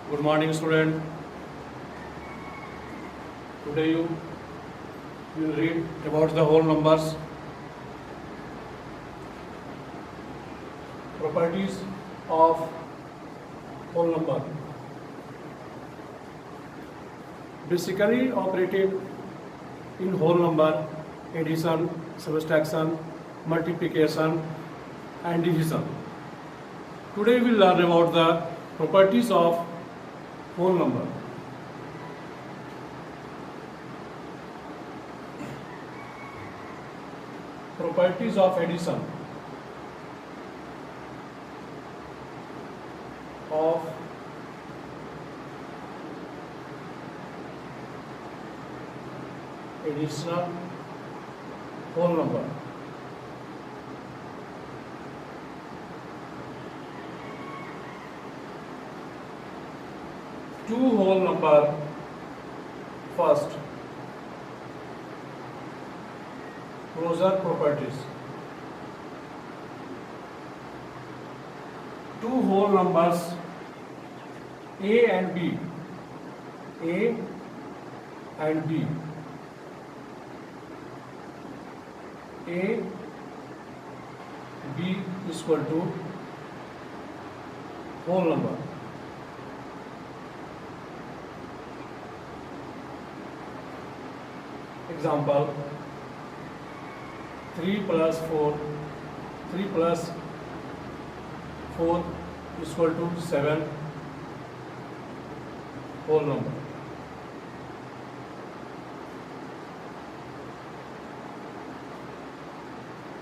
Good morning, student. Today you will read about the whole numbers, properties of whole number. Basically operated in whole number, addition, subtraction, multiplication, and division. Today we will learn about the properties of whole number. Properties of addition of additional whole number. Two whole number first. Closure properties. Two whole numbers A and B. A and B. A, B is equal to whole number. Example, 3 plus 4 is equal to 7 whole number.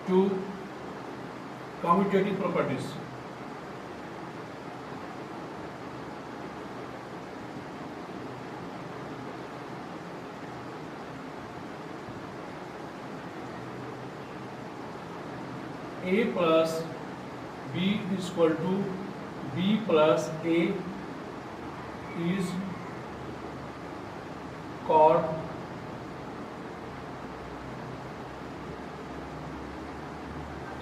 Two commutative properties. A plus B is equal to B plus A is called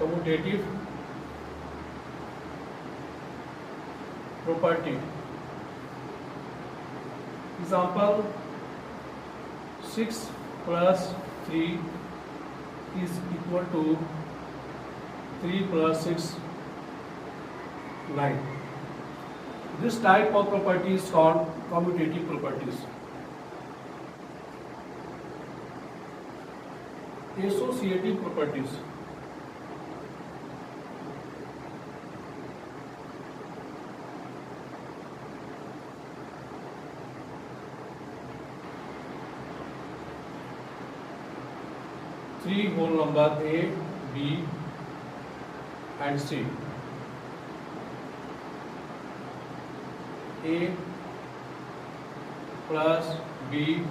commutative property. Example, 6 plus 3 is equal to 3 plus 6, 9. This type of property is called commutative properties. Associative properties. Three whole number A, B, and C. A plus B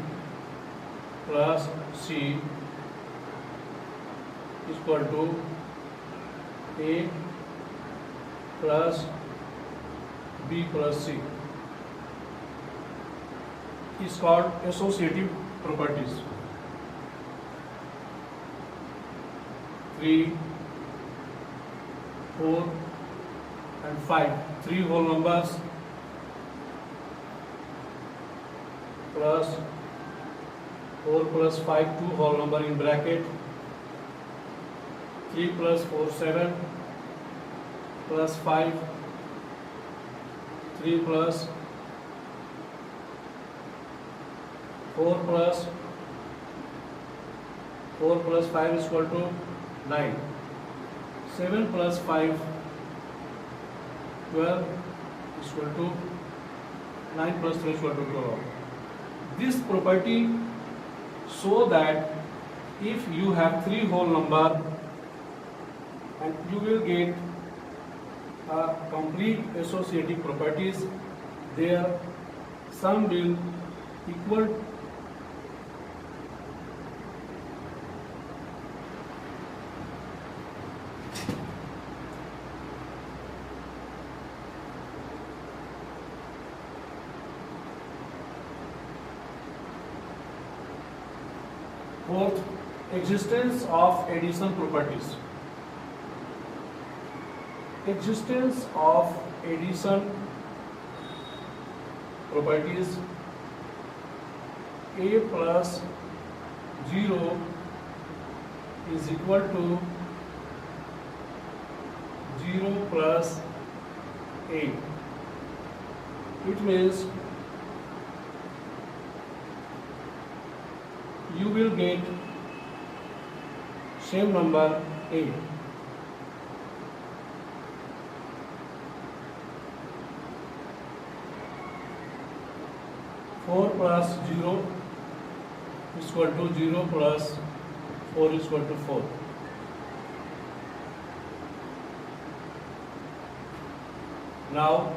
plus C is equal to A plus B plus C is called associative properties. 3, 4 and 5, three whole numbers plus 4 plus 5, two whole number in bracket, 3 plus 4, 7 plus 5, 3 plus 4 plus 5 is equal to 9. 7 plus 5, 12 is equal to 9 plus 3 is equal to 12. This property show that if you have three whole number and you will get a complete associative properties, their sum will equal fourth, existence of addition properties. Existence of addition properties a plus 0 is equal to 0 plus a. It means you will get same number a. Four plus 0 is equal to 0 plus 4 is equal to 4. Now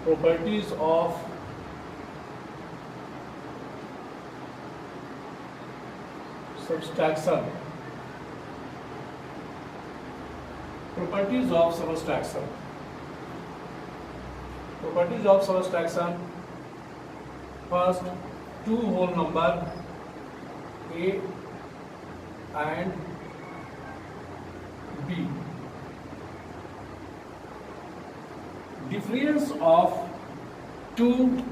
properties of subtraction. Properties of subtraction. Properties of subtraction. First, two whole number a and b. Difference of two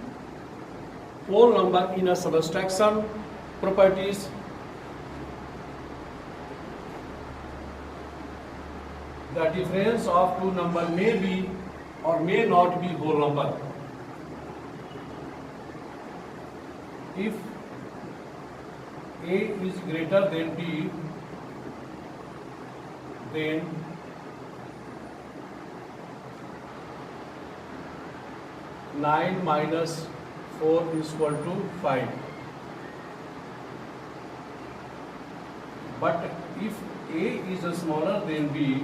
whole number in a subtraction properties. The difference of two number may be or may not be whole number. If a is greater than b, then nine minus 4 is equal to 5. But if a is smaller than b,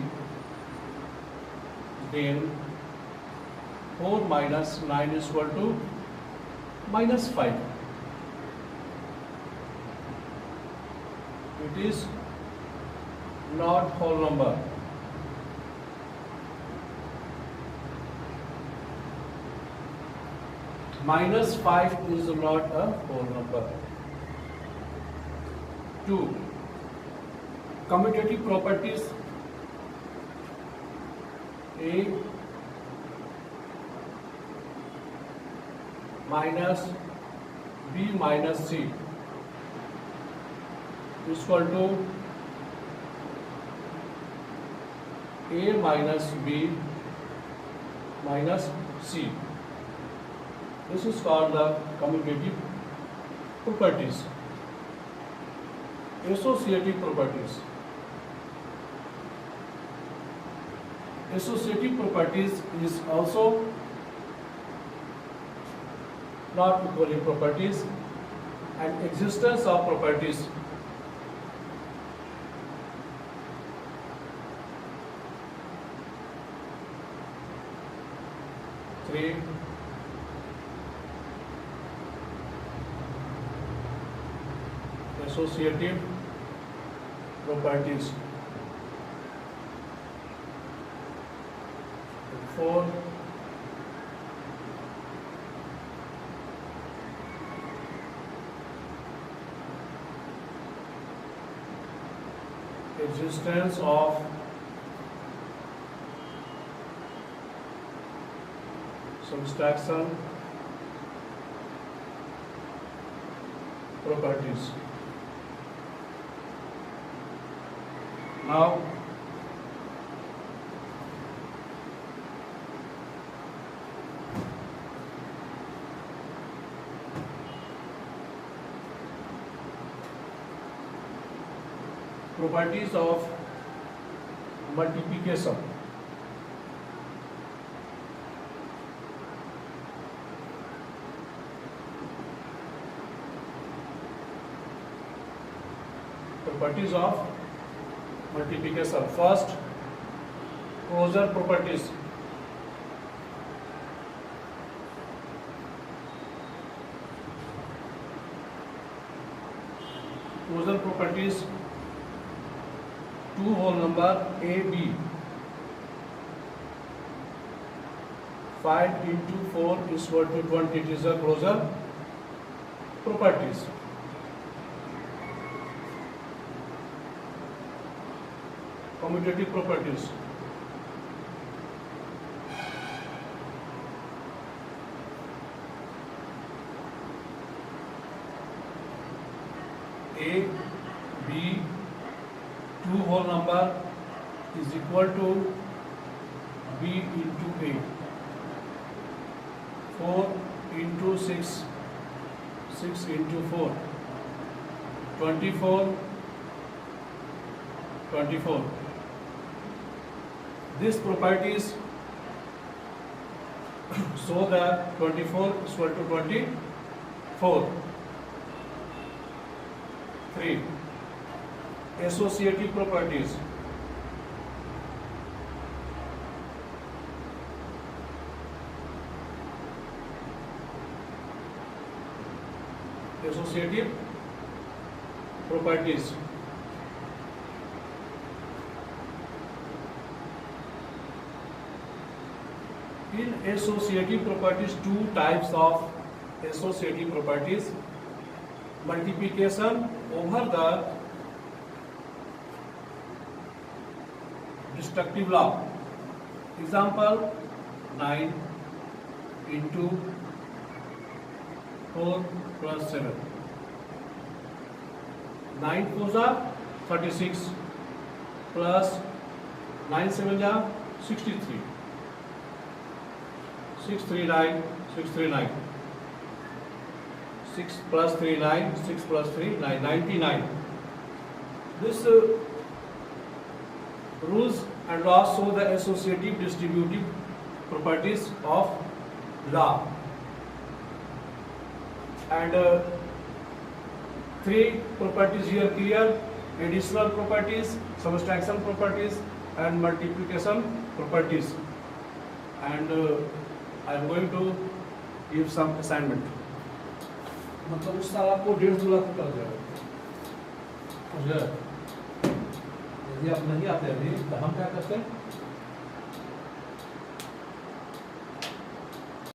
then 4 minus 9 is equal to minus 5. It is not whole number. Minus 5 is not a whole number. 2. Commutative properties. A minus b minus c is equal to a minus b minus c. This is called the commutative properties. Associative properties. Associative properties is also not equaling properties, and existence of properties. Three. Associative properties. 4. Existence of subtraction properties. Now properties of multiplication. Properties of multiplication. First, closure properties. Closure properties. Two whole number a b. 5 into 4 is equal to 20. It is a closure properties. 2 commutative properties. A, B, two whole number is equal to B into A. 4 into 6, 6 into 4, 24, 24. These properties show that 24 is equal to 24. 3. Associative properties. Associative properties. In associative properties, two types of associative properties: multiplication over the destructive law. Example, 9 into 4 plus 7. 9 4 are 36 plus 9 7 are 63. 639, 639. 6 plus 3 9, 6 plus 3 9, 99. This rules and laws show the associative distributive properties of law. And three properties here clear: additional properties, subtraction properties, and multiplication properties. And I am going to give some assignment. मतलब उस साल आपको 1.5 लाख रुपया हो जाएगा। यदि आप नहीं आते अभी तो हम क्या करते हैं,